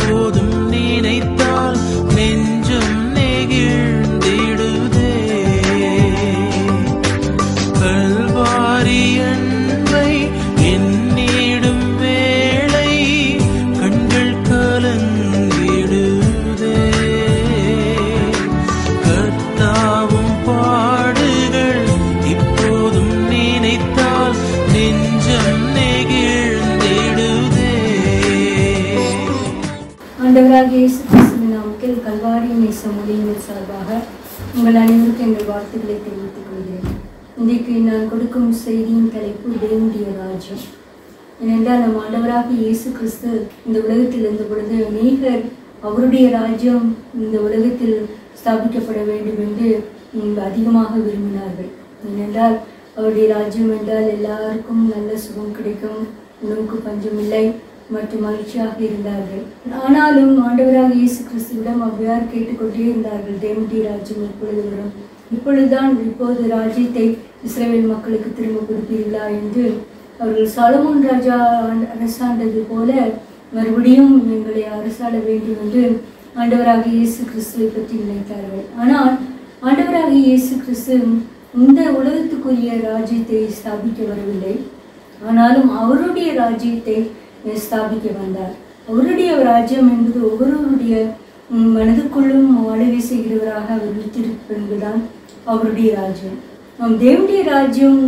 இப்போதும் நினைத்தால் நெஞ்சம் நெகிழ்ந்திடுதே. கல்வாரி அன்பை எண்ணிடும் வேளை கண்கள் கலங்கிடுதே. கர்த்தாவும் பாடுகள் இப்போதும் நினைத்தால் நெஞ்சம் நெகிழ்ந்திடுதே. ஆண்டவராகிய இயேசு கிறிஸ்துவின் நாமத்தில் கல்வாரி நேச மொழியின் சார்பாக உங்கள் அனைவருக்கும் எங்கள் வாழ்த்துக்களை தெரிவித்துக் கொள்கிறேன். இன்றைக்கு நான் கொடுக்கும் செய்தியின் தலைப்பு தேவனுடைய ராஜ்யம். ஏனென்றால் நம் ஆண்டவராகிய இயேசு கிறிஸ்து இந்த உலகத்தில் இருந்த பொழுது அநேகர் அவருடைய ராஜ்யம் இந்த உலகத்தில் ஸ்தாபிக்கப்பட வேண்டும் என்று அதிகமாக விரும்பினார்கள். ஏனென்றால் அவருடைய ராஜ்யம் என்றால் எல்லாருக்கும் நல்ல சுகம் கிடைக்கும், உணவுக்கு பஞ்சமில்லை மற்றும் மகிழ்ச்சியாக இருந்தார்கள். ஆனாலும் ஆண்டவராக இயேசு கிறிஸ்துவிடம் அவ்வாறு கேட்டுக்கொண்டே இருந்தார்கள், தேவனுடைய ராஜ்யம் எப்பொழுது வரும், இப்போது ராஜ்யத்தை இஸ்ரவேல் மக்களுக்கு திரும்ப கொடுப்பீர்களா என்று அவர்கள் சாலமோன் ராஜா அரசாண்டது போல மறுபடியும் எங்களை அரசாட வேண்டும் என்று ஆண்டவராக இயேசு கிறிஸ்துவை பற்றி நினைத்தார்கள். ஆனால் ஆண்டவராக இயேசு கிறிஸ்து இந்த உலகத்துக்குரிய ராஜ்யத்தை ஸ்தாபிக்க வரவில்லை, ஆனாலும் அவருடைய ராஜ்யத்தை ஸ்தாபிக்க வந்தார். அவருடைய ராஜ்யம் என்பது ஒவ்வொருவருடைய மனதுக்குள்ளும் ஆளுகை செய்கிறவராக அவர் விட்டிருப்பது என்பதுதான் அவருடைய ராஜ்யம். நம் தேவனுடைய ராஜ்யம்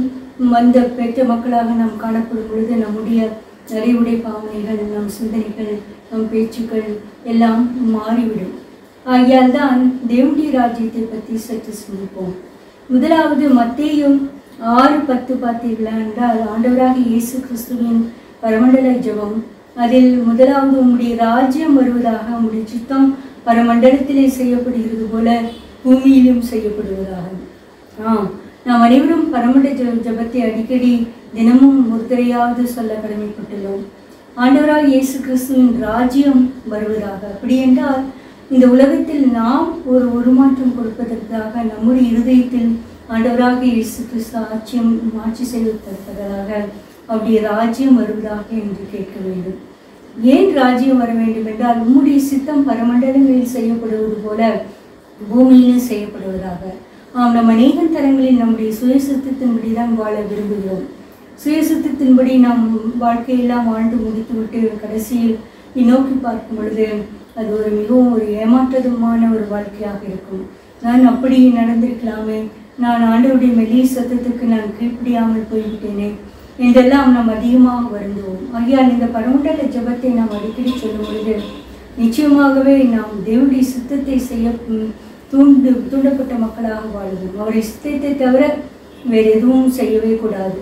வந்த பெற்ற மக்களாக நாம் காணப்படும் பொழுது நம்முடைய நிறைவுடை பாவனைகள், நம் சிந்தனைகள், நம் பேச்சுக்கள் எல்லாம் மாறிவிடும். ஆகையால் தான் தேவனுடைய ராஜ்யத்தை பற்றி சற்று சிந்திப்போம். முதலாவது மத்தேயு 6:10 பார்த்தீர்களா என்றால் ஆண்டவராக இயேசு கிறிஸ்துவின் பரமண்டல ஜெபம். அதில் முதலாவது உம்முடைய ராஜ்யம் வருவதாக, உம்முடைய சித்தம் பரமண்டலத்திலே செய்யப்படுகிறது போல பூமியிலும் செய்யப்படுவதாக. நாம் அனைவரும் பரமண்டல ஜெபத்தை அடிக்கடி தினமும் முத்திரையாவது சொல்ல கடமைப்பட்டுள்ளோம். ஆண்டவராக இயேசு கிறிஸ்துவின் ராஜ்யம் வருவதாக. அப்படி என்றால் இந்த உலகத்தில் நாம் ஒரு உருமாற்றம் கொடுப்பதற்காக நம்முடைய இருதயத்தில் ஆண்டவராக இயேசு கிறிஸ்து ஆட்சி செய்வதற்காக அவருடைய ராஜ்யம் வருவதாக என்று கேட்க வேண்டும். ஏன் ராஜ்யம் வர வேண்டும் என்றால் உம்முடைய சித்தம் பரமண்டலங்களில் செய்யப்படுவது போல பூமியிலும் செய்யப்படுவதாக. நம் அநேக தரங்களில் நம்முடைய சுயசித்தத்தின்படி தான் வாழ விரும்புகிறோம். சுயசித்தத்தின்படி நாம் வாழ்க்கையெல்லாம் வாழ்ந்து முடித்துவிட்டு கடைசியில் நோக்கி பார்க்கும் பொழுது அது மிகவும் ஒரு ஏமாற்றமான ஒரு வாழ்க்கையாக இருக்கும். நான் அப்படி நடந்திருக்கலாமே, நான் ஆண்டவருடைய மெல்லிய சத்தத்துக்கு நான் கீழ்ப்படியாமல் போய்விட்டேனே என்றெல்லாம் நாம் அதிகமாக வருந்துவோம். ஆகையால் இந்த பரமண்டல ஜெபத்தை நாம் அடிக்கடி சொல்லும் பொழுது நிச்சயமாகவே நாம் தேவனுடைய சித்தத்தை செய்ய தூண்டப்பட்ட மக்களாக வாழ்வோம். அவருடைய சித்தத்தை தவிர வேறு எதுவும் செய்யவே கூடாது.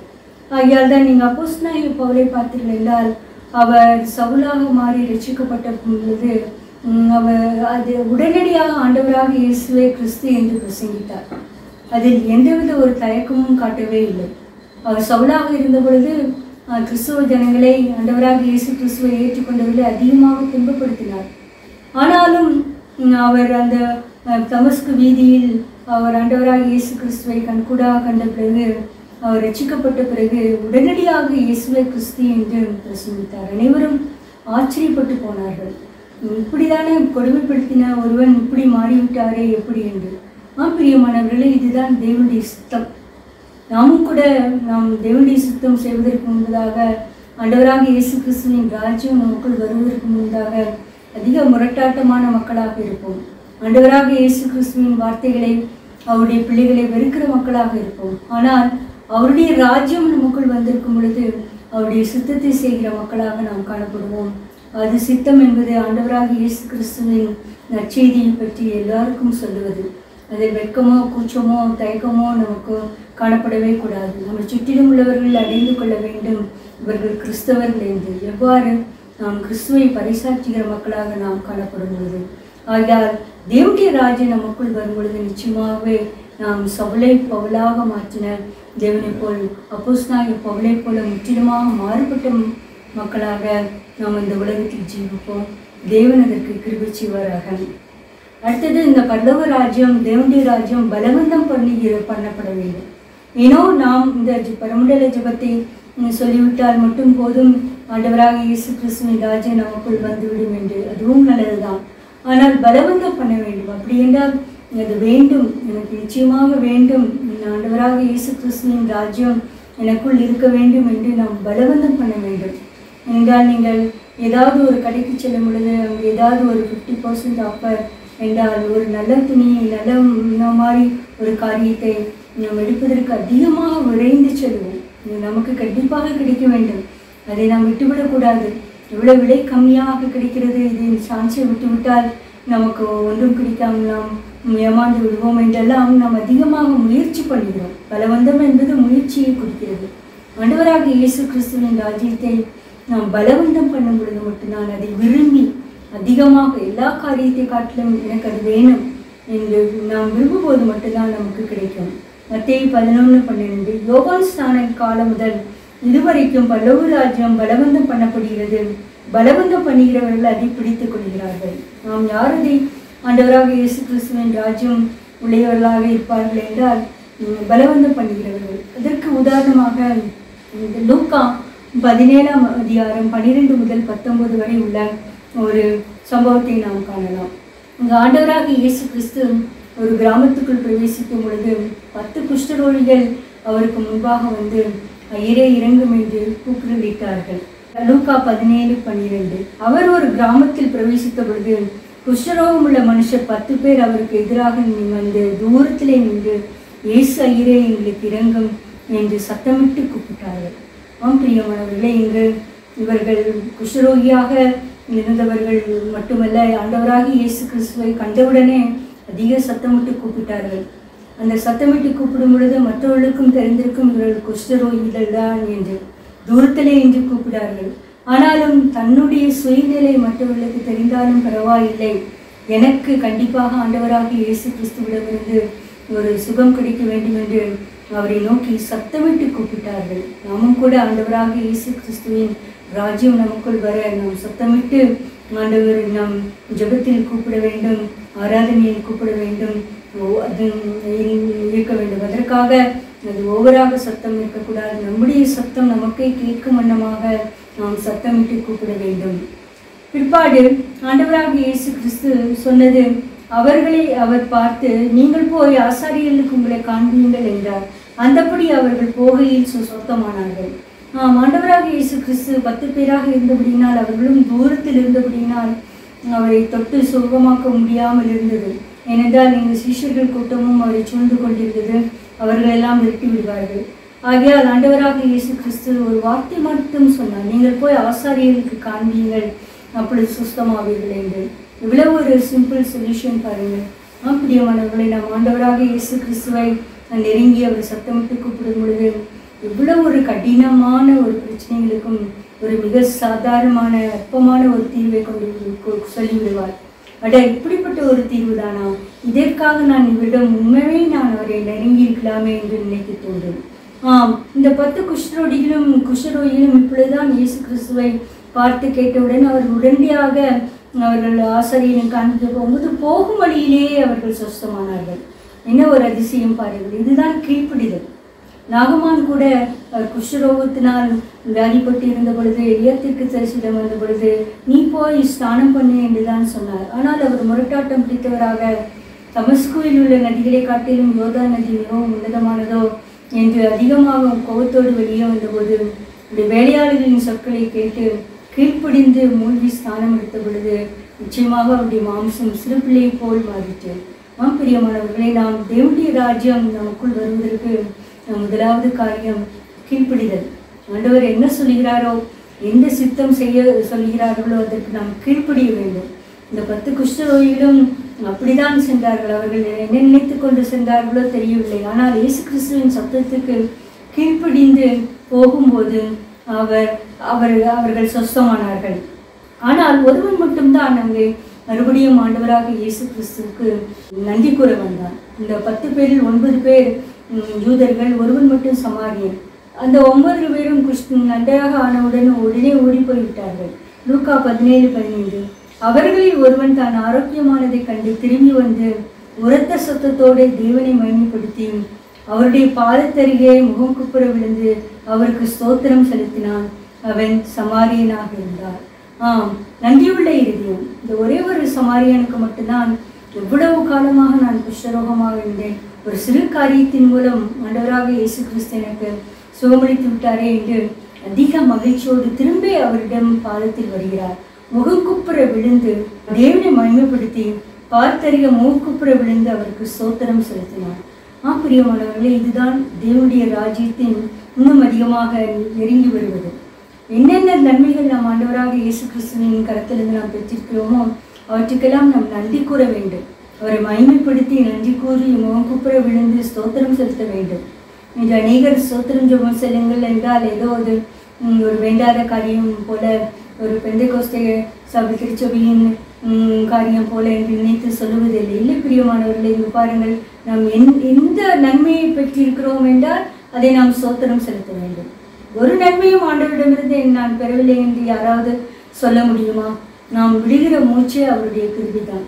ஆகையால் தான் நீங்கள் அப்போஸ்தலனாகிய பவுலை பார்த்தீர்கள் என்றால் அவர் சவுலாக மாறி ரட்சிக்கப்பட்ட பொழுது அது உடனடியாக ஆண்டவராக இயேசுவே கிறிஸ்து என்று பிரசங்கித்தார். அதில் எந்தவித ஒரு தயக்கமும் காட்டவே இல்லை. அவர் சவுலாக இருந்த பொழுது கிறிஸ்துவ ஜனங்களை ஆண்டவராக இயேசு கிறிஸ்துவை ஏற்றுக்கொண்டவர்களை அதிகமாக துன்பப்படுத்தினார். ஆனாலும் அவர் அந்த தமஸ்கு வீதியில் அவர் ஆண்டவராக இயேசு கிறிஸ்துவை கண்கூடாக கண்ட பிறகு அவர் ரட்சிக்கப்பட்ட பிறகு உடனடியாக இயேசுவை கிறிஸ்து என்று பிரசங்கித்தார். அனைவரும் ஆச்சரியப்பட்டு போனார்கள். இப்படிதானே கொடுமைப்படுத்தின ஒருவன் இப்படி மாறிவிட்டாரே எப்படி என்று. பிரியமானவர்களே, இதுதான் தேவனுடைய சித்தம். நாமும் கூட நாம் தேவனுடைய சித்தம் செய்வதற்கு முன்பதாக ஆண்டவராக இயேசு கிறிஸ்துவின் ராஜ்யம் நமக்குள் வருவதற்கு முன்பதாக அதிக முரட்டாட்டமான மக்களாக இருப்போம். ஆண்டவராக இயேசு கிறிஸ்துவின் வார்த்தைகளை அவருடைய பிள்ளைகளை வெறுக்கிற மக்களாக இருப்போம். ஆனால் அவருடைய ராஜ்யம் நமக்குள் வந்திருக்கும் பொழுது அவருடைய சித்தத்தை செய்கிற மக்களாக நாம் காணப்படுவோம். அது சித்தம் என்பது ஆண்டவராக இயேசு கிறிஸ்துவின் நற்செய்தியை பற்றி எல்லாருக்கும் சொல்லுவது. அதில் வெட்கமோ கூச்சமோ தயக்கமோ நமக்கு காணப்படவே கூடாது. நம்ம சுற்றிலும் உள்ளவர்கள் அறிந்து கொள்ள வேண்டும் இவர்கள் கிறிஸ்தவர்கள் என்று. எவ்வாறு நாம் கிறிஸ்துவை பறைசாற்றுகிற மக்களாக நாம் காணப்படும் பொழுது, ஆகையால் தேவனுடைய ராஜ்யம் நமக்குள் வரும் பொழுது நிச்சயமாகவே நாம் சவுலை பவுலாக மாற்றின தேவனை போல் அப்போஸ்தலனாகிய பவுலை போல முற்றிலுமாக மாறுபட்ட மக்களாக நாம் இந்த உலகத்தில் ஜீவிப்போம். தேவன் அதற்கு கிருபை செய்வாராக. அடுத்தது, இந்த பரலோக ராஜ்யம் தேவனுடைய ராஜ்யம் பலவந்தம் பண்ணப்பட வேண்டும். ஏனோ நாம் இந்த பரமண்டல ஜபத்தை சொல்லிவிட்டால் மட்டும் போதும் ஆண்டவராக இயேசு கிறிஸ்துவின் ராஜ்யம் நமக்குள் வந்துவிடும் என்று. அது அதுவும் நல்லதுதான். ஆனால் பலவந்தம் பண்ண வேண்டும். அப்படி என்றால் அது வேண்டும், எனக்கு நிச்சயமாக வேண்டும், ஆண்டவராக இயேசு கிறிஸ்துவின் ராஜ்யம் எனக்குள் இருக்க வேண்டும் என்று நாம் பலவந்தம் பண்ண வேண்டும். என்றால் நீங்கள் ஏதாவது ஒரு கடைக்கு செல்லும் பொழுது ஏதாவது ஒரு 50% ஆஃபர் என்றால் ஒரு நல்ல துணி நல்ல மாதிரி ஒரு காரியத்தை நாம் எடுப்பதற்கு அதிகமாக விரைந்து செல்வோம். நமக்கு கண்டிப்பாக கிடைக்க வேண்டும், அதை நாம் விட்டுவிடக்கூடாது. எவ்வளோ விலை கம்மியாக கிடைக்கிறது, இது சான்ஸை விட்டுவிட்டால் நமக்கு ஒன்றும் கிடைக்காமல் நாம் ஏமாந்து விடுவோம் என்றெல்லாம் நாம் அதிகமாக முயற்சி பண்ணுகிறோம். பலவந்தம் என்பது முயற்சியை குறிக்கிறது. ஆண்டவராக இயேசு கிறிஸ்துவின் ராஜ்யத்தை நாம் பலவந்தம் பண்ணும் பொழுது மட்டும்தான் அதை விரும்பி அதிகமாக எல்லா காரியத்தை காட்டிலும் எனக்கு அது வேணும் என்று நாம் விரும்பும்போது மட்டும்தான் நமக்கு கிடைக்கும். மத்தேயு 11:12 யோவான் ஸ்நான காலம் முதல் இதுவரைக்கும் பல்லவு ராஜ்யம் பலவந்தம் பண்ணப்படுகிறது, பலவந்தம் பண்ணுகிறவர்கள் அதை பிடித்துக் கொள்கிறார்கள். நாம் யார் அதை ஆண்டவராக இயேசு கிறிஸ்துவின் ராஜ்யம் உடையவர்களாக இருப்பார்கள் என்றால் பலவந்தம் பண்ணுகிறவர்கள். அதற்கு உதாரணமாக லூக்கா 17ஆம் அதிகாரம் 12 முதல் 19 வரை உள்ள ஒரு சம்பவத்தை நாம் காணலாம். இங்கு ஆண்டவராக இயேசு கிறிஸ்து ஒரு கிராமத்துக்குள் பிரவேசிக்கும் பொழுது 10 குஷ்டரோகிகள் அவருக்கு முன்பாக வந்து ஐயரே இறங்கும் என்று கூக்குரலிட்டார்கள். லூக்கா 17:12 அவர் ஒரு கிராமத்தில் பிரவேசித்த பொழுது குஷ்டரோகம் உள்ள மனுஷர் 10 பேர் அவருக்கு எதிராக வந்து தூரத்திலே நின்று இயேசு ஐயரே எங்களுக்கு இறங்கும் என்று சத்தமிட்டு கூப்பிட்டார்கள். பிரியமானவர்களே, இங்கு இவர்கள் குஷ்டரோகியாக இருந்தவர்கள் மட்டுமல்ல, ஆண்டவராக இயேசு கிறிஸ்துவை கண்டவுடனே அதிக சத்தமிட்டு கூப்பிட்டார்கள். அந்த சத்தமிட்டு கூப்பிடும் பொழுது மற்றவர்களுக்கும் தெரிந்திருக்கும் இவர்கள் குஷ்டரோகிகள் தான் என்று தூரத்திலே என்று கூப்பிடார்கள். ஆனாலும் தன்னுடைய சுயநிலை மற்றவர்களுக்கு தெரிந்தாலும் பரவாயில்லை, எனக்கு கண்டிப்பாக ஆண்டவராக இயேசு கிறிஸ்துவிடமிருந்து ஒரு சுகம் கிடைக்க வேண்டும் என்று அவரை நோக்கி சத்தமிட்டு கூப்பிட்டார்கள். நாமும் கூட ஆண்டவராக இயேசு கிறிஸ்துவின் ராஜ்யம் நமக்குள் வர நாம் சத்தமிட்டு ஆண்டவர் நாம் ஜெபத்தில் கூப்பிட வேண்டும், ஆராதனையில் கூப்பிட வேண்டும், அது இருக்க வேண்டும். அதற்காக அது ஓவராக சத்தம் இருக்கக்கூடாது. நம்முடைய சத்தம் நமக்கே கேட்கும் வண்ணமாக நாம் சத்தமிட்டு கூப்பிட வேண்டும். பிற்பாடு ஆண்டவராக இயேசு கிறிஸ்து சொன்னது, அவர்களை அவர் பார்த்து நீங்கள் போய் ஆசாரியர்களுக்கு உங்களை காண்பீங்கள் என்றார். அந்தபடி அவர்கள் போகையில் சுத்தமானார்கள். ஆண்டவராக இயேசு கிறிஸ்து 10 பேராக இருந்தபடியினால் அவர்களும் தூரத்தில் இருந்தபடியினால் அவரை தொட்டு சுகமாக்க முடியாமல் இருந்தது. ஏனென்றால் எங்கள் சிஷ்யர்கள் கூட்டமும் அவரை சூழ்ந்து கொண்டிருந்தது, அவர்கள் எல்லாம் நிறுத்தி விடுவார்கள். ஆகையால் ஆண்டவராக இயேசு கிறிஸ்து ஒரு வார்த்தை மட்டும் சொன்னார், நீங்கள் போய் ஆசாரியர்களுக்கு காண்பீங்கள், அப்படி சுத்தமாவீர்கள் என்று. இவ்வளவு ஒரு சிம்பிள் சொல்யூஷன் பாருங்கள். பிரியமானவர்களை, நாம் ஆண்டவராக இயேசு கிறிஸ்துவை நெருங்கி அவர் சத்தமிட்டு கூப்பிடும் பொழுது இவ்வளவு ஒரு கடினமான ஒரு பிரச்சனைகளுக்கும் ஒரு மிக சாதாரணமான அற்பமான ஒரு தீர்வை கொண்டு சொல்லிவிடுவார். அட, இப்படிப்பட்ட ஒரு தீர்வு தானா, இதற்காக நான் இவரிடம் உண்மையே நான் அவரை நெருங்கி இருக்கலாமே என்று நினைக்க தோன்றும். இந்த 10 குஷ்டரோகிகளும் இப்பொழுதுதான் இயேசு கிறிஸ்துவை பார்த்து கேட்டவுடன் அவர் உடனடியாக அவர்கள் ஆசாரியனை காண்பிக்க போகும்போது போகும் வழியிலேயே அவர்கள் சுத்தமானார்கள். என்ன ஒரு அதிசயம் பாருங்கள், இதுதான் கீழ்ப்படிதல். நாகமான் கூட குஷ்டரோகத்தினால் வியாதிப்பட்டு இருந்த பொழுது எலியாத்திற்கு தரிசிடம் வந்த பொழுது நீ போய் ஸ்நானம் பண்ணு என்றுதான் சொன்னார். ஆனால் அவர் முரட்டாட்டம் பிடித்தவராக தமஸ்குவில் உள்ள நதிகளை காட்டிலும் யோர்தா நதி மிகவும் உன்னதமானதோ என்று அதிகமாக கோபத்தோடு வெளியே வந்தபோது வேலையாளர்களின் சொற்களை கேட்டு கீழ்ப்படிந்து மூழ்கி ஸ்நானம் எடுத்த பொழுது நிச்சயமாக அவருடைய மாம்சம் சிறு பிள்ளையை போல் மாறிற்று. பிரியமானவர்களை, நாம் தேவனுடைய ராஜ்யம் நமக்குள் வருவதற்கு முதலாவது காரியம் கீழ்ப்படிதல். ஆண்டவர் என்ன சொல்கிறாரோ, எந்த சித்தம் செய்ய சொல்கிறார்களோ அதற்கு நாம் கீழ்ப்படிய வேண்டும். இந்த 10 குஷ்டரோகிகளும் அப்படிதான் சென்றார்கள். அவர்கள் என்ன நினைத்து கொண்டு சென்றார்களோ தெரியவில்லை. ஆனால் இயேசு கிறிஸ்துவின் சத்தத்துக்கு கீழ்ப்படிந்து போகும்போது அவர்கள் சொஸ்தமானார்கள். ஆனால் ஒருவன் மட்டும்தான் அங்கே மறுபடியும் ஆண்டவராக இயேசு கிறிஸ்துவுக்கு நன்றி கூற வந்தான். இந்த 10 பேரில் 9 பேர் யூதர்கள், ஒருவன் மட்டும் சமாரியன். அந்த 9 பேரும் நன்றாக ஆனவுடன் உடனே ஓடி போய்விட்டார்கள். லூக்கா 17:15 அவர்களில் ஒருவன் தான் ஆரோக்கியமானதை கண்டு திரும்பி வந்து உரத்த சத்தத்தோடு தேவனை மகிமைப்படுத்தி அவருடைய பாதத்தருகே முகம் குப்புற விழுந்து அவருக்கு ஸ்தோத்திரம் செலுத்தினான். அவன் சமாரியனாக இருந்தார். நன்றியுள்ள இருதயம். இந்த ஒரே ஒரு சமாரியனுக்கு மட்டும்தான் எவ்வளவு காலமாக நான் குஷ்டரோகமாக இருந்தேன், ஒரு சிறு காரியத்தின் மூலம் ஆண்டவராக இயேசு கிறிஸ்து எனக்கு சுகமளித்து விட்டாரே என்று அதிக மகிழ்ச்சியோடு திரும்பி அவரிடம் பாதத்தில் வருகிறார். முகங்குப்புற விழுந்து தேவனை மகிமைப்படுத்தி பார்த்தறிய முகக்குப்புற விழுந்து அவருக்கு ஸ்தோத்திரம் செலுத்தினார். பிரியமானவர்களே, இதுதான் தேவனுடைய ராஜ்யத்தின் இன்னும் அதிகமாக நெருங்கி வருவது. என்னென்ன நன்மைகள் நாம் ஆண்டவராக இயேசு கிறிஸ்துவின் கரத்திலிருந்து நாம் பெற்றிருக்கிறோமோ அவற்றுக்கெல்லாம் நாம் நன்றி கூற வேண்டும். அவரை மகிமைப்படுத்தி நன்றி கூறி முகங்குப்புற விழுந்து ஸ்தோத்திரம் செலுத்த வேண்டும். இன்று அநேகர் ஸ்தோத்திரம் ஜெபம் செல்லுங்கள் என்றால் ஏதோ ஒரு வேண்டாத காரியம் போல, ஒரு பெந்தைகோஸ்தே சபை திருச்சபையின் காரியம் போல என்று நினைத்து சொல்லுவதில்லை. இல்லை பிரியமானவர்களை, இங்கு பாருங்கள், நாம் எந்த நன்மையை பெற்றிருக்கிறோம் என்றால் அதை நாம் ஸ்தோத்திரம் செலுத்த வேண்டும். ஒரு நன்மையும் ஆண்டவரிடமிருந்து நான் பெறவில்லை என்று யாராவது சொல்ல முடியுமா? நாம் விடுகிற மூச்சே அவருடைய கிருபை தான்.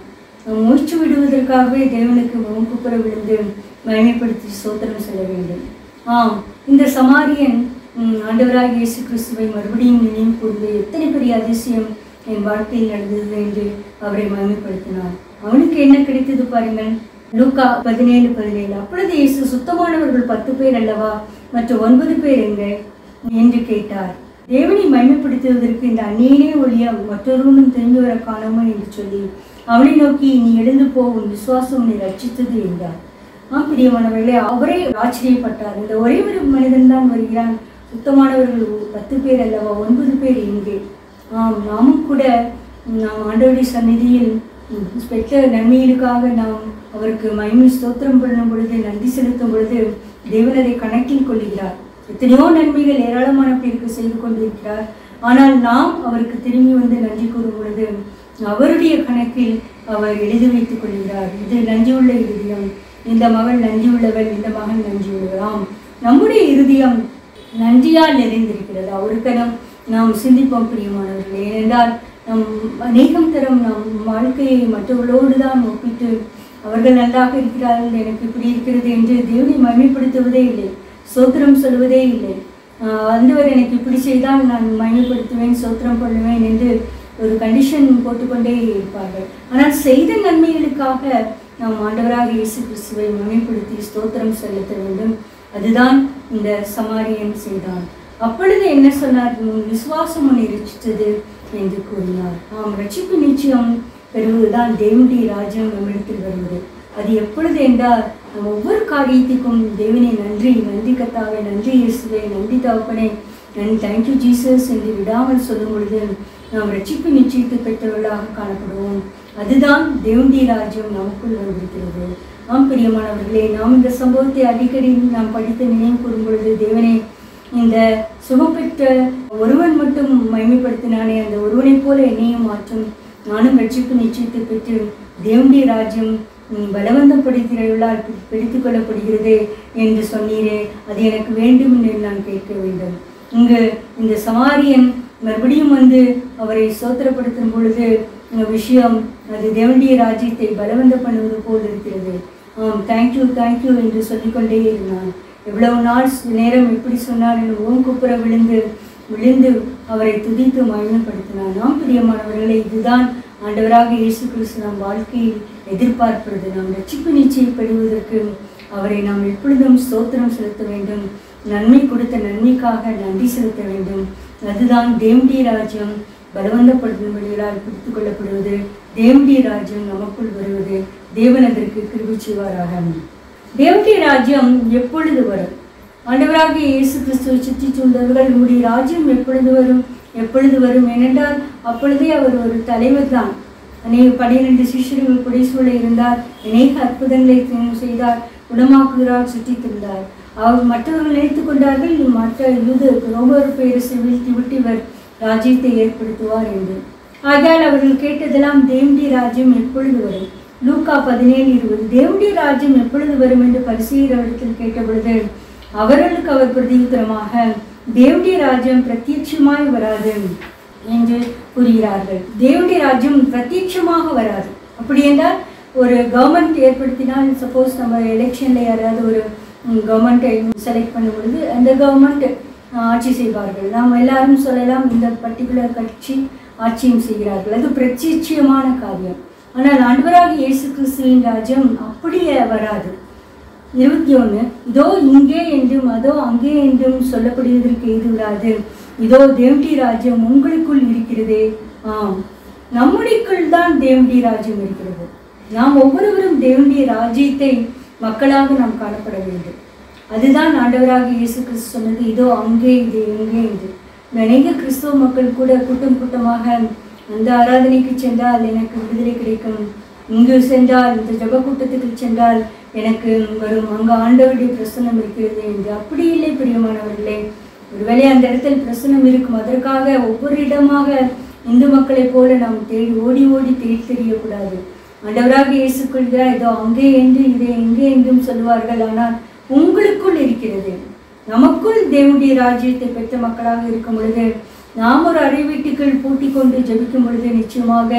நாம் மூச்சு விடுவதற்காகவே தேவனுக்கு முகங்குப்புற விழுந்து மகிமைப்படுத்தி ஸ்தோத்திரம் செல்ல வேண்டும். இந்த சமாரியன் ஆண்டவராக இயேசு கிறிஸ்துவை மறுபடியும் நினைவு கூர்ந்து எத்தனை பெரிய அதிசயம் என் வாழ்க்கையில் நடந்தது என்று அவரை மகிமைப்படுத்தினார். அவனுக்கு என்ன கிடைத்தது பாருங்கள். லூக்கா 17:17. அப்பொழுது இயேசு, சுத்தமானவர்கள் 10 பேர் அல்லவா, மற்ற 9 பேர் எங்கே என்று கேட்டார். தேவனை மகிமைப்படுத்துவதற்கு இந்த அந்நியனே ஒழிய மற்றொருவனும் திரும்பி வர காணாமல் என்று சொல்லி அவனை நோக்கி, நீ எழுந்து போ, உன் விசுவாசம் உன்னை ரட்சித்தது என்றார். பிரியமானவர்களே, அவரே ஆச்சரியப்பட்டார். இந்த ஒரே ஒரு மனிதன் தான் வருகிறான், சுத்தமானவர்கள் 10 பேர் அல்லவா, 9 பேர் எங்கே? நாமும் கூட நாம் ஆண்டவருடைய சந்நிதியில் பெற்ற நன்மைகளுக்காக நாம் அவருக்கு மகிமை ஸ்தோத்திரம் பண்ணும் பொழுது, நன்றி செலுத்தும் பொழுது தேவன் அதை கணக்கில் கொள்கிறார். எத்தனையோ நன்மைகள் ஏராளமான பேருக்கு செய்து கொண்டிருக்கிறார். ஆனால் நாம் அவருக்கு திரும்பி வந்து நன்றி கூறும் பொழுது அவருடைய கணக்கில் அவர் எழுதி வைத்துக் கொள்கிறார். இது நன்றியுள்ள இருதயம். இந்த மகள் நன்றியுள்ளவள், இந்த மகன் நன்றியுள்ளவள். நம்முடைய இருதயம் நன்றியால் நிறைந்திருக்கிறது. ஒரு கணம் நாம் சிந்திப்போம் பிரியமானவர்கள். ஏனென்றால் நம் அநேகம் தரம் நம் வாழ்க்கையை மற்றவர்களோடு தான் ஒப்பிட்டு அவர்கள் நன்றாக இருக்கிறார்கள், எனக்கு இப்படி இருக்கிறது என்று தேவனை மகிமைப்படுத்துவதே இல்லை, ஸ்தோத்திரம் சொல்வதே இல்லை. ஆண்டவர் எனக்கு இப்படி செய்தால் நான் மகிமைப்படுத்துவேன், ஸ்தோத்திரம் பண்ணுவேன் என்று ஒரு கண்டிஷன் போட்டுக்கொண்டே இருப்பார்கள். ஆனால் செய்த நன்மைகளுக்காக நாம் ஆண்டவராக இயேசு கிறிஸ்துவை மகிமைப்படுத்தி ஸ்தோத்திரம் செலுத்த வேண்டும். அதுதான் இந்த சமாரியன் செய்தான். அப்பொழுது என்ன சொன்னார்? விசுவாசம் உன்னை ரட்சித்தது என்று கூறினார். ரட்சிப்பு நிச்சயம் பெறுவதுதான் தேவனுடைய ராஜ்யம் நம்மிடத்தில் வருவது. அது எப்பொழுது என்றால், நம் ஒவ்வொரு காரியத்துக்கும் தேவனை நன்றி, நன்றி கர்த்தாவே, நன்றி இயேசுவே, நன்றி தகப்பனே, நன்றி, தேங்க்யூ ஜீசஸ் என்று விடாமல் சொல்லும் பொழுது நாம் ரட்சிப்பு நிச்சயத்தை பெற்றவர்களாக காணப்படுவோம். அதுதான் தேவனுடைய ராஜ்யம் நமக்குள் வந்திருக்கிறது. பிரியமானவர்களே, நாம் இந்த சம்பவத்தை அடிக்கடி நாம் படித்து நினைவு கூறும் பொழுது, தேவனே, இந்த சுகம் பெற்ற ஒருவன் மட்டும் மகிமைப்படுத்தினானே, அந்த ஒருவனைப் போல என்னையும் மாற்றும், நானும் ரட்சிப்பு நிச்சயத்தை பெற்று தேவனுடைய ராஜ்யம் பலவந்தப்படுகிறவர்களால் பிடித்துக் கொள்ளப்படுகிறது என்று சொன்னீரே, அது எனக்கு வேண்டும் என்று நான் கேட்க வேண்டும். இங்கு இந்த சமாரியன் மறுபடியும் வந்து அவரை சோத்திரப்படுத்தும் பொழுது விஷயம் அது தேவனுடைய ராஜ்யத்தை பலவந்த பண்ணுவது போல் இருக்கிறது. தேங்க்யூ தேங்க்யூ என்று சொல்லிக்கொண்டே இருந்தான். எவ்வளவு நாள் நேரம் எப்படி சொன்னார் என்று முகங்குப்புற விழுந்து அவரை துதித்து மகிமைப்படுத்தினார். பிரியமானவர்களே, இதுதான் ஆண்டவராக இயேசு கிறிஸ்து நம் வாழ்க்கையில் எதிர்பார்ப்பது. நாம் ரட்சிப்பு நிச்சயம் பெறுவதற்கு அவரை நாம் எப்பொழுதும் ஸ்தோத்திரம் செலுத்த வேண்டும், நன்மை கொடுத்த நன்மைக்காக நன்றி செலுத்த வேண்டும். அதுதான் தேவனுடைய ராஜ்யம் பலவந்தப்படுத்தும்படிகளால் பிடித்துக் கொள்ளப்படுவது, தேவனுடைய ராஜ்யம் நமக்குள் வருவது. தேவன் அதற்கு கிருபை செய்வாராக. தேவனுடைய ராஜ்யம் எப்பொழுது வரும்? ஆண்டவராக இயேசு கிறிஸ்துவை சுற்றி சூழ்ந்தவர்கள், உங்களுடைய ராஜ்யம் எப்பொழுது வரும் ஏனென்றால் அப்பொழுதே அவர் ஒரு தலைவர் தான். 12 சிஷ்யர்கள் புடைசூழ இருந்தார், அநேக அற்புதங்களை செய்தார், குணமாக்குகிறார், சுற்றி திரிந்தார். அவர் மற்றவர்கள் நினைத்து கொண்டார்கள், மற்ற ரோமர் பேரரசை வீழ்த்தி இவர் ராஜ்யத்தை ஏற்படுத்துவார் என்று. ஆகையால் அவர்கள் கேட்டதெல்லாம் தேவனுடைய ராஜ்யம் எப்பொழுது வரும்? லூக்கா 17:20. தேவனுடைய ராஜ்யம் எப்பொழுது வரும் என்று பரிசேயர் அவரிடத்தில் கேட்டபொழுது அவர்களுக்கு அவர் பிரதியுத்தரமாக, தேவனுடைய ராஜ்யம் பிரத்யட்சமாய் வராது என்று கூறுகிறார்கள். தேவனுடைய ராஜ்யம் பிரத்யட்சமாக வராது. அப்படி என்றால் ஒரு கவர்மெண்ட் ஏற்படுத்தினால், சப்போஸ் நம்ம எலெக்ஷனில் யாராவது ஒரு கவர்மெண்ட்டை செலக்ட் பண்ணும் பொழுது அந்த கவர்மெண்ட் ஆட்சி செய்வார்கள். நாம் எல்லாரும் சொல்லலாம், இந்த பர்டிகுலர் கட்சி ஆட்சியும் செய்கிறார்கள். அது பிரத்யட்சமான காரியம். ஆனால் ஆண்டவராகிய இயேசு கிறிஸ்துவின் ராஜ்யம் அப்படியே வராது. 21 இதோ இங்கே என்றும் அதோ அங்கே என்றும் சொல்லப்படுவதற்கு ஏதுவிடாது. இதோ தேவனுடைய ராஜ்யம் உங்களுக்குள் இருக்கிறதே. ஆம், நம்முடைக்குள் தான் தேவனுடைய ராஜ்யம் இருக்கிறது. நாம் ஒவ்வொருவரும் தேவனுடைய ராஜ்யத்தை மக்களாக நாம் காணப்பட வேண்டும். அதுதான் ஆண்டவராக இயேசு கிறிஸ்து சொன்னது, இதோ அங்கே இது எங்கே என்று. அநேக கிறிஸ்தவ மக்கள் கூட கூட்டம் கூட்டமாக அந்த ஆராதனைக்கு சென்றால் எனக்கு விடுதலை கிடைக்கும், இங்கு சென்றால் இந்த ஜப கூட்டத்துக்கு சென்றால் எனக்கு வரும், அங்கு ஆண்டவருடைய பிரசன்னம் இருக்கிறது என்று. அப்படி இல்லை பிரியமானவர்களே. ஒருவேளை அந்த இடத்தில் பிரசன்னம் இருக்கும், அதற்காக ஒவ்வொரு இடமாக இந்து மக்களைப் போல நாம் ஓடி ஓடி தேடி தெரியக்கூடாது. ஆண்டவராக இயேசுக்குள் இதோ அங்கே என்று இதை எங்கே என்றும் சொல்வார்கள். ஆனால் உங்களுக்குள் இருக்கிறது. நமக்குள் தேவனுடைய ராஜ்யத்தை பெற்ற மக்களாக இருக்கும் பொழுது, நாம் ஒரு அறை வீட்டுக்குள் பூட்டி கொண்டு ஜபிக்கும் பொழுது நிச்சயமாக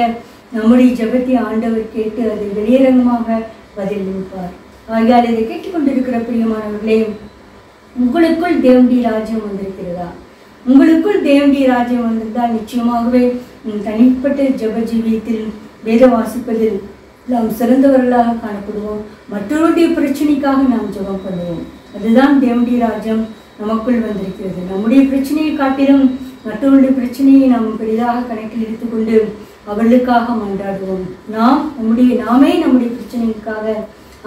நம்முடைய ஜபத்தை ஆண்டவர் கேட்டு அதை வெளியரங்கமாக பதில் அளிப்பார். ஆகையால் இதை கேட்டுக்கொண்டிருக்கிற பிரியமானவர்களே, உங்களுக்குள் தேவனுடைய ராஜ்யம் வந்திருக்கிறதா? உங்களுக்குள் தேவனுடைய ராஜ்யம் வந்திருந்தால் நிச்சயமாகவே தனிப்பட்ட ஜப ஜீவியத்தில் வேத வாசிப்பதில் நாம் சிறந்தவர்களாக காணப்படுவோம். மற்றவருடைய பிரச்சனைக்காக நாம் ஜபம் பண்ணுவோம். அதுதான் தேவனுடைய ராஜ்யம் நமக்குள் வந்திருக்கிறது. நம்முடைய பிரச்சனையை காட்டிலும் மற்றவருடைய பிரச்சனையை நாம் பெரிதாக கணக்கில் எடுத்துக்கொண்டு அவர்களுக்காக மன்றாடுவோம். நாமே நம்முடைய பிரச்சனைக்காக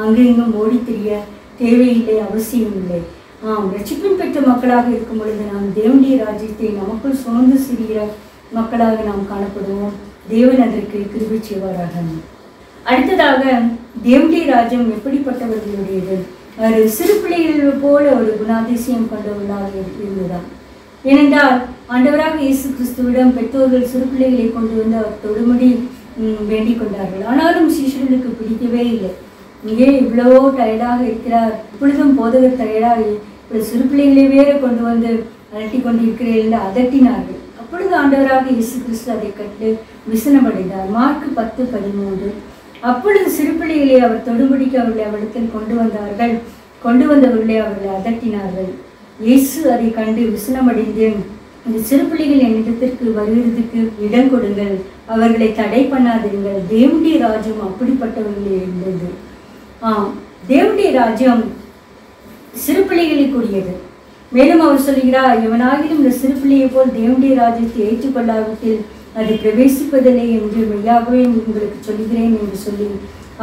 அங்கு இங்கும் ஓடி தெரிய தேவையில்லை, அவசியம் இல்லை. ரட்சிப்பின் பெற்ற மக்களாக இருக்கும் பொழுது நாம் தேவனுடைய ராஜ்யத்தை நமக்குள் சுமந்து சிறிய மக்களாக நாம் காணப்படுவோம். தேவன் அதற்கு கிருபை செய்வாராக. அடுத்ததாக தேவனுடைய ராஜ்யம் எப்படிப்பட்டவர்களுடையது? ஒரு சிறு பிள்ளைகள் போல ஒரு குணாதிசயம் கொண்டவர்களாக இருந்ததா? ஏனென்றால் ஆண்டவராக இயேசு கிறிஸ்துவிடம் பெற்றோர்கள் சிறு பிள்ளைகளை கொண்டு வந்து அவர் தொடுமுடி வேண்டிக் கொண்டார்கள். ஆனாலும் சீஷர்களுக்கு பிடிக்கவே இல்லை. இங்கே இவ்வளவோ டயர்டாக இருக்கிறார், இப்பொழுதும் போதகர் டயர்டாக சிறு பிள்ளைகளை வேற கொண்டு வந்து அலட்டி கொண்டு இருக்கிறேன் என்று அதட்டினார்கள். அப்பொழுது ஆண்டவராக இயேசு கிறிஸ்து அதை கண்டு விசனமடைந்தார். மார்க் 10:13. அப்பொழுது சிறு பிள்ளைகளை அவர் தொடுமுடிக்கு அவர்களை அவரிடத்தில் கொண்டு வந்தவர்களை அவர்களை அதட்டினார்கள். இயேசு அதை கண்டு விசனமடைந்து, இந்த சிறு பிள்ளைகள் என்னிடத்திற்கு வருகிறதுக்கு இடம் கொடுங்கள், அவர்களை தடை பண்ணாதீர்கள், தேவனுடைய ராஜ்யம் அப்படிப்பட்டவர்களே இருந்தது. தேவனுடைய ராஜ்யம் சிறு பிள்ளைகளுக்குரியது. மேலும் அவர் சொல்கிறார், எவனாகிலும் இந்த சிறு பிள்ளையை போல் தேவனுடைய ராஜ்யத்தை ஏற்றுக்கொள்ளாவிட்டில் அது பிரவேசிப்பதில்லை என்று மெய்யாகவே உங்களுக்கு சொல்கிறேன் என்று சொல்லி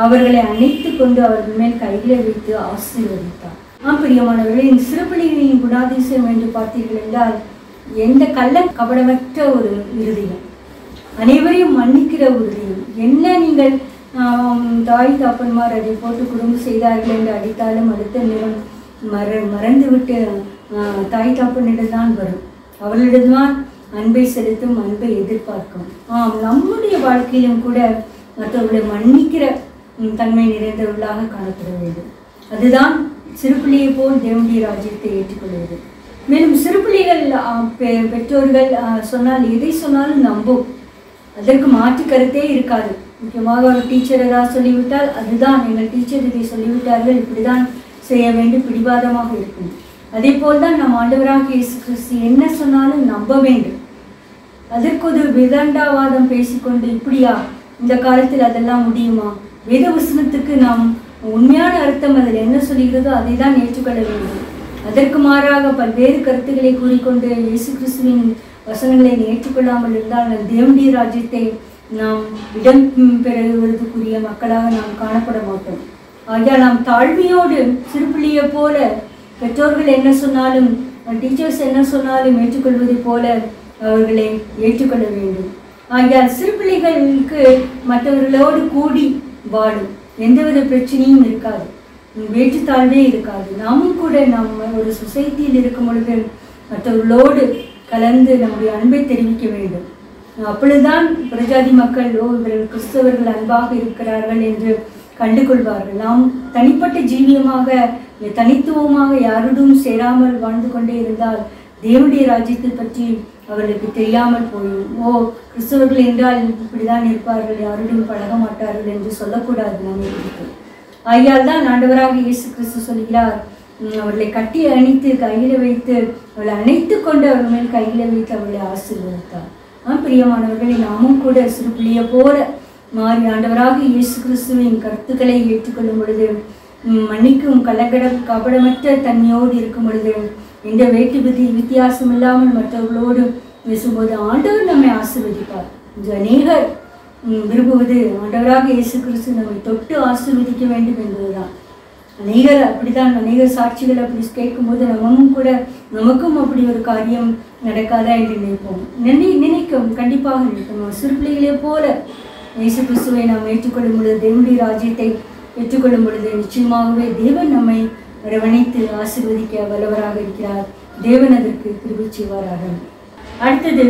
அவர்களை அணைத்து கொண்டு அவர்கள் மேல் கைகளை வைத்து ஆசீர்வதித்தார். பிரியமானவர்களே, இந்த சிறு பிள்ளைகளின் குணாதிசயம் என்று பார்த்தீர்கள் என்றால், எந்த கள்ள கபடமற்ற ஒரு இருதயம், அனைவரையும் மன்னிக்கிற உறுதியும். என்ன நீங்கள் தாய் தாப்பன்மார் அதை போட்டு குடும்பம் செய்தார்கள் என்று அடித்தாலும் அடுத்த நேரம் மறந்துவிட்டு தாய் தாப்பனிடம்தான் வரும், அவளிடம்தான் அன்பை செலுத்தும், அன்பை எதிர்பார்க்கும். நம்முடைய வாழ்க்கையிலும் கூட மற்றவர்களை மன்னிக்கிற தன்மை நிறைந்தவர்களாக காணப்பட வேண்டும். அதுதான் சிறு பிள்ளையை போல் தேவனுடைய ராஜ்யத்தை ஏற்றுக்கொள்வது. மேலும் சிறு பிள்ளைகள் பெற்றோர்கள் சொன்னால் எதை சொன்னாலும் நம்பும், அதற்கு மாற்று கருத்தே இருக்காது. முக்கியமாக ஒரு டீச்சர் ஏதாவது சொல்லிவிட்டால் அதுதான் எங்கள் டீச்சர் இதை சொல்லிவிட்டார்கள், இப்படிதான் செய்ய வேண்டும், பிடிவாதமாக இருக்கும். அதே போல்தான் நம் ஆண்டவராக இயேசு கிறிஸ்து என்ன சொன்னாலும் நம்ப வேண்டும். அதற்கு ஒரு விதண்டாவாதம் பேசிக்கொண்டு இப்படியா இந்த காலத்தில் அதெல்லாம் முடியுமா? வேத வசனத்துக்கு நாம் உண்மையான அர்த்தம் அதில் என்ன சொல்கிறதோ அதை தான் ஏற்றுக்கொள்ள வேண்டும். அதற்கு மாறாக பல்வேறு கருத்துக்களை கூறிக்கொண்டு இயேசு கிறிஸ்துவின் வசனங்களை ஏற்றுக்கொள்ளாமல் இருந்தால் தேவனுடைய ராஜ்யத்தை நாம் இடம் பெறுவதற்குரிய மக்களாக நாம் காணப்பட மாட்டோம். ஆகையால் நாம் தாழ்மையோடு சிறுபிள்ளையை போல பெற்றோர்கள் என்ன சொன்னாலும் டீச்சர்ஸ் என்ன சொன்னாலும் ஏற்றுக்கொள்வதை போல அவர்களை ஏற்றுக்கொள்ள வேண்டும். ஆகையால் சிறுபிள்ளைகளுக்கு மற்றவர்களோடு கூடி வாழும் எந்தவித பிரச்சனையும் இருக்காது, வேற்றுத்தாழ்வே இருக்காது. நாமும் கூட நாம் ஒரு சொசைட்டியில் இருக்கும் பொழுது மற்றவர்களோடு கலந்து நம்முடைய அன்பை தெரிவிக்க வேண்டும். அப்பொழுதுதான் பிரஜாதி மக்கள் இவர்கள் கிறிஸ்தவர்கள் அன்பாக இருக்கிறார்கள் என்று கண்டுகொள்வார்கள். நாம் தனிப்பட்ட ஜீவியமாக தனித்துவமாக யாருடன் சேராமல் வாழ்ந்து கொண்டே இருந்தால் தேவனுடைய ராஜ்யத்தை பற்றி அவர்களுக்கு தெரியாமல் போயும். கிறிஸ்தவர்கள் என்றால் இப்படிதான் இருப்பார்கள், யாருடன் பழக மாட்டார்கள் என்று சொல்லக்கூடாது நம்மளுக்கு. ஆகையால் தான் ஆண்டவராக இயேசு கிறிஸ்து சொல்கிறார், அவர்களை கட்டி அணைத்து கையில வைத்து அவளை அணைத்து கொண்டு அவர்கள் மேல் கையில வைத்து அவளை ஆசீர்வதித்தார். பிரியமானவர்களை நாமும் கூட சிறு பிள்ளைய போல மாறி ஆண்டவராக இயேசு கிறிஸ்துவின் கருத்துக்களை ஏற்றுக்கொள்ளும் பொழுது, மன்னிக்கும் கபடமற்ற தன்மையோடு இருக்கும் பொழுது, எந்த வேட்டு வித்தியாசம் இல்லாமல் மற்றவர்களோடு பேசும்போது ஆண்டவர் நம்மை ஆசீர்வதிப்பார். அநேகர் விரும்புவது ஆண்டவராக இயேசு கிறிஸ்து நம்மை தொட்டு ஆசீர்வதிக்க வேண்டும் என்பதுதான். அநேகர் அப்படித்தான், அநேகர் சாட்சிகள் அப்படி கேட்கும்போது நமக்கும் அப்படி ஒரு காரியம் நடக்காதா என்று நினைப்போம். நினைக்கும் கண்டிப்பாக நினைக்கும். சிறு பிள்ளைகளே போல இயேசு கிறிஸ்துவை நாம் ஏற்றுக்கொள்ளும் பொழுது, தேவனுடைய ராஜ்யத்தை ஏற்றுக்கொள்ளும் பொழுது நிச்சயமாகவே தேவன் நம்மை அரவணைத்து ஆசீர்வதிக்க வல்லவராக இருக்கிறார். தேவன் அதற்கு கிருபை செய்வாராக. அடுத்தது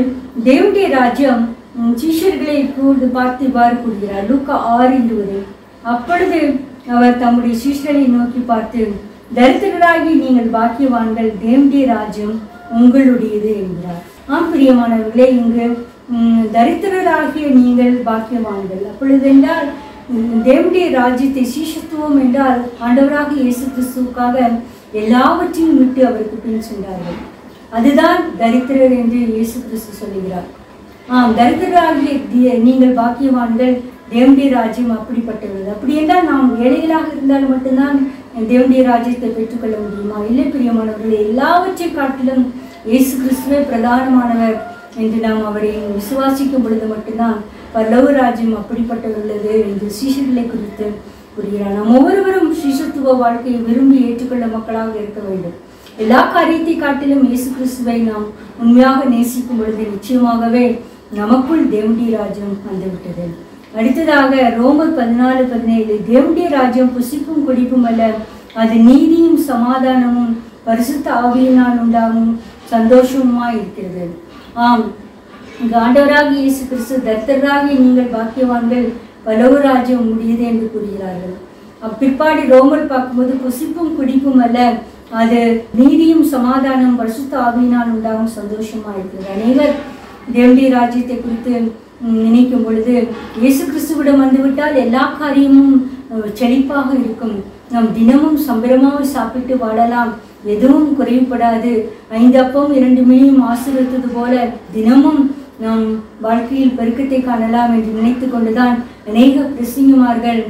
தேவனுடைய ராஜ்யம் சீஷர்களை பார்த்து இவ்வாறு கூறுகிறார். லூக்கா 6:20. அப்பொழுது அவர் தம்முடைய சீஷர்களை நோக்கி பார்த்து, தரித்திரராகி நீங்கள் பாக்கியவான்கள், தேவனுடைய ராஜ்யம் உங்களுடையது என்கிறார். பிரியமானவர்களே, இங்கு தரித்திரராகிய நீங்கள் பாக்கியவான்கள். அப்பொழுது என்றால் தேவனுடைய ராஜ்யத்தை சீஷத்துவம் என்றால் ஆண்டவராக இயேசு கிறிஸ்துவுக்காக எல்லாவற்றையும் விட்டு அவருக்கு பின் சென்றார்கள். அதுதான் தரித்திரர் என்று இயேசு கிறிஸ்து சொல்லுகிறார். தரித்திரராகிய நீங்கள் பாக்கியவான்கள், தேவனுடைய ராஜ்யம் அப்படிப்பட்டது. அப்படி என்றால் நாம் ஏழைகளாக இருந்தால் மட்டும்தான் தேவனுடைய ராஜ்யத்தை பெற்றுக்கொள்ள முடியுமா? இல்லை பிரியமானவர்களே, எல்லாவற்றை காட்டிலும் இயேசு கிறிஸ்துவே பிரதானமானவர் என்று நாம் அவரை விசுவாசிக்கும் பொழுது மட்டும்தான் பரலோக ராஜ்யம் அப்படிப்பட்டுள்ளது என்று சீஷர்களை குறித்து கூறுகிறார். நாம் ஒவ்வொருவரும் சீஷத்துவ வாழ்க்கையை விரும்பி ஏற்றுக்கொள்ள மக்களாக இருக்க வேண்டும். எல்லா காரியத்தை காட்டிலும் இயேசு கிறிஸ்துவை நாம் உண்மையாக நேசிக்கும் பொழுது நிச்சயமாகவே நமக்குள் தேவனுடைய ராஜ்யம் வந்துவிட்டது. அடுத்ததாக ரோமர் 14:17. தேவனுடைய ராஜ்யம் புசிப்பும் குடிப்பும் அல்ல, அது நீதியும் சமாதானமும் பரிசுத்த ஆவியினால் உண்டாகும் சந்தோஷமுமாய் இருக்கிறது. ஆண்டவராக இயேசு கிறிஸ்து, தரித்திரராகிய நீங்கள் பாக்கியவான்கள், பரலோக ராஜ்யம் முடியுது என்று கூறுகிறார்கள். அப்பிற்பாடு ரோமர் பார்க்கும்போது புசிப்பும் குடிப்பும் அல்ல, அது நீதியும் சமாதானம் பரிசுத்த ஆவியினால் உண்டாகும் சந்தோஷமா இருக்கிறது. அநேகர் தேவனுடைய ராஜ்யத்தை குறித்து நினைக்கும் பொழுது இயேசு கிறிஸ்துவிடம் வந்துவிட்டால் எல்லா காரியமும் செழிப்பாக இருக்கும், நாம் தினமும் சம்பரமாக சாப்பிட்டு வாழலாம், எதுவும் குறைவுபடாது, 5 அப்பம் 2 மீனையும் ஆசீர்வதித்தது போல தினமும் நாம் வாழ்க்கையில் பெருக்கத்தை காணலாம் என்று நினைத்து கொண்டுதான் அநேக பிரசங்கிமார்கள்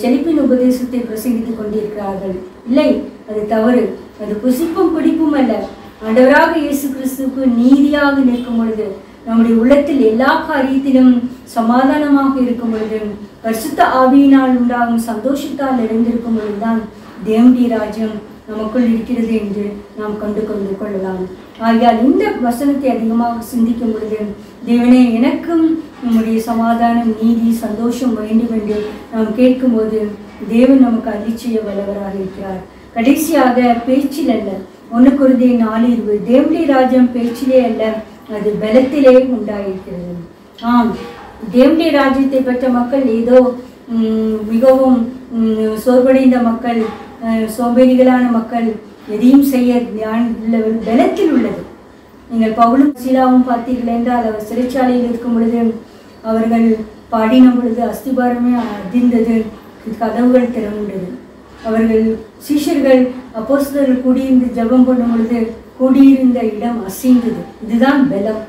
செழிப்பின் உபதேசத்தை பிரசங்கித்துக் கொண்டிருக்கிறார்கள். இல்லை, அது தவறு. அது புசிப்பும் குடிப்பும் அல்ல. ஆண்டவராக இயேசு கிறிஸ்துவுக்கு நீதியாக நிற்கும் பொழுது, நம்முடைய உள்ளத்தில் எல்லா காரியத்திலும் சமாதானமாக இருக்கும் பொழுது, பரிசுத்த ஆவியினால் உண்டாகும் சந்தோஷத்தால் நிறைந்திருக்கும் பொழுதுதான் தேவனுடைய ராஜ்யம் நமக்குள் இருக்கிறது என்று நாம் கண்டு கொள்ளலாம். ஆகையால் இந்த வசனத்தை அதிகமாக சிந்திக்கும் பொழுது, தேவனே எனக்கும் நம்முடைய சமாதானம், நீதி, சந்தோஷம் வேண்டும் என்று நாம் கேட்கும்போது தேவன் நமக்கு அள்ளி செய்ய வல்லவராக இருக்கிறார். கடைசியாக பேச்சில் அல்ல. 1 கொரிந்தியர் 4:20. தேவனுடைய ராஜ்யம் பேச்சிலே அல்ல, அது பலத்திலே உண்டாயிருக்கிறது. தேவனுடைய ராஜ்யத்தை பெற்ற மக்கள் ஏதோ மிகவும் சோர்வடைந்த மக்கள், சோம்பேறிகளான மக்கள், எதையும் செய்ய பலத்தில் உள்ளது. நீங்கள் பவுலும் சீலாவும் பார்த்தீர்கள் என்றால், அவர் சிறைச்சாலையில் இருக்கும் பொழுது அவர்கள் பாடின பொழுது அஸ்திபாரமே அதிர்ந்தது, கதவுகள் திறந்தது. அவர்கள் சீஷர்கள் அப்போஸ்தலர்கள் கூடியிருந்து ஜெபம் பண்ணும் பொழுது கூடியிருந்த இடம் அசைந்தது. இதுதான் பலம்.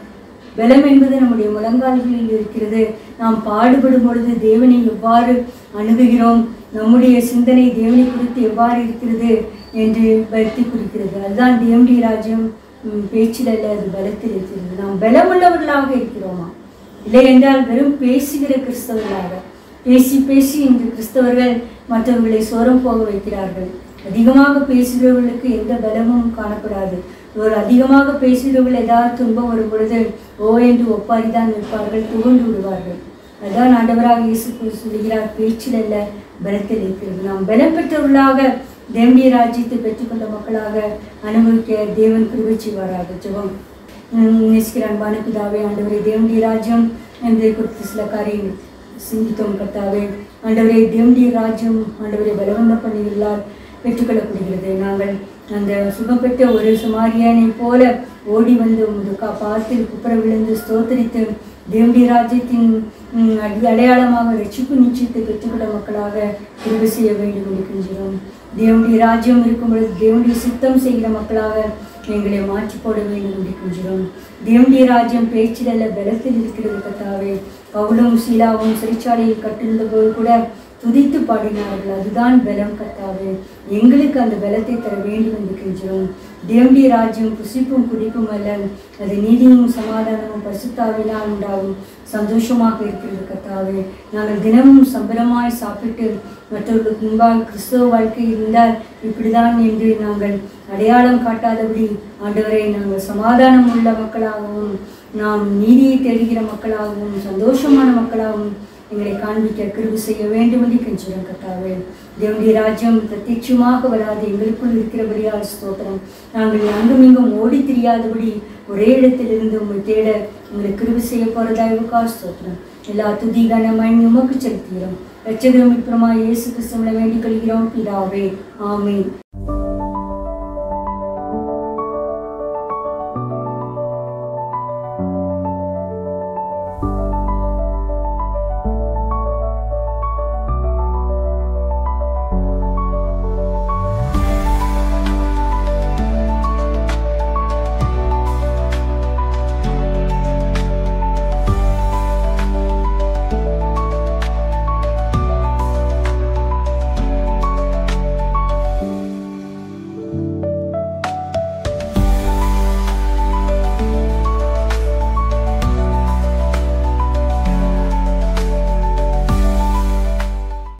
பலம் என்பது நம்முடைய முழங்கால்களில் இருக்கிறது. நாம் பாடுபடும் பொழுது தேவனை எவ்வாறு அணுகுகிறோம், நம்முடைய சிந்தனை தேவனை குறித்து எவ்வாறு இருக்கிறது என்று பக்தி குறிக்கிறது. அதுதான் தேவனுடைய ராஜ்யம் பேச்சில் அல்ல, அது பலத்தில் இருக்கிறது. நாம் பலமுள்ளவர்களாக இருக்கிறோமா? இல்லை என்றால் வெறும் பேசுகிற கிறிஸ்தவர்களாக பேசி இன்று கிறிஸ்தவர்கள் மற்றவர்களை சோரம் போக வைக்கிறார்கள். அதிகமாக பேசுகிறவர்களுக்கு எந்த பலமும் காணப்படாது. ஒரு அதிகமாக பேசுகிறவர்கள் ஏதாவது துன்பம் வரும் பொழுது என்று ஒப்பாரிதான் நிற்பார்கள், புகழ்ந்து விடுவார்கள். அதுதான் ஆண்டவராக இயேசு சொல்கிறார், பேச்சில் அல்ல பலத்தில் இருக்கிறது. நாம் பலம் பெற்றவர்களாக தேவனுடைய ராஜ்யத்தை பெற்றுக்கொண்ட மக்களாக அனுபவிக்க தேவன் கிருபை செய்வாராக. ஜெபம். நேசிக்கிற அன்பான பிதாவே, ஆண்டவரே, தேவனுடைய ராஜ்யம் என்பதை குறித்து சில காரியங்கள் சிந்தித்தோம் கர்த்தாவே. ஆண்டவரே, தேவனுடைய ராஜ்யம் ஆண்டவரை பலவந்தம் பண்ணியுள்ளார், பெற்றுக்கொள்ளப்படுகிறது. நாங்கள் அந்த சுகம் பெற்ற ஒரு சுமாரியானை போல ஓடி வந்து உங்களுக்கா பார்த்து குப்புற விழுந்து ஸ்தோத்தரித்து தேவனுடைய ராஜ்யத்தின் அடையாளமாக ரட்சிப்பு நிச்சயத்தை பெற்றுக்கொள்ள மக்களாக கிருபை செய்ய வேண்டும் என்று கெஞ்சுகிறோம். தேவனுடைய ராஜ்யம் இருக்கும் பொழுது தேவனுடைய சித்தம் செய்கிற மக்களாக எங்களை மாற்றி போட வேண்டும் என்று கெஞ்சுகிறோம். தேவனுடைய ராஜ்யம் பேச்சில் அல்ல பலத்தில் இருக்கிறது கர்த்தாவே. பவுலும் சீலாவும் சிறைச்சாலையில் கட்டிருந்த போது கூட துதித்து பாடினார்கள். அதுதான் பலம் கர்த்தாவே. எங்களுக்கு அந்த பலத்தை தர வேண்டும் என்று கெஞ்சுகிறோம். தேவனுடைய ராஜ்யம் புசிப்பும் குடிப்பும் அல்ல, அது நீதியும் சமாதானமும் பரிசுத்தாவினால் உண்டாகும் சந்தோஷமாக இருக்கிறது கர்த்தாவே. நாங்கள் தினமும் சம்பரமாய் சாப்பிட்டு மற்றவர்களுக்கு முன்பாக கிறிஸ்தவ வாழ்க்கை இருந்தால் இப்படிதான் என்று நாங்கள் அடையாளம் காட்டாதபடி ஆண்டவரை நாங்கள் சமாதானம் உள்ள மக்களாகவும் நாம் நீதியை தேடுகிற மக்களாகவும் சந்தோஷமான மக்களாகவும் எங்களை காண்பிக்க கிருபை செய்ய வேண்டும் என்று கெஞ்சுகிறோம் கர்த்தாவே. தேவனுடைய ராஜ்யம் பிரத்யட்சமாக வராது, எங்களுக்குள் இருக்கிறபடியால் ஸ்தோத்திரம். நாங்கள் அங்கும் இங்கும் ஓடி தெரியாதபடி ஒரே இடத்திலிருந்து உங்களை தேட எங்களுக்கு கிருபை செய்ய போறதாய்வுக்கா ஸ்தோத்திரம். எல்லா துதி கனமாய் உமக்கு செலுத்துகிறோம். இரட்சகரும் மீட்பருமாய் இயேசு கிறிஸ்துவிடம் வேண்டிக் கொள்கிறோம் பிதாவே. ஆமென்.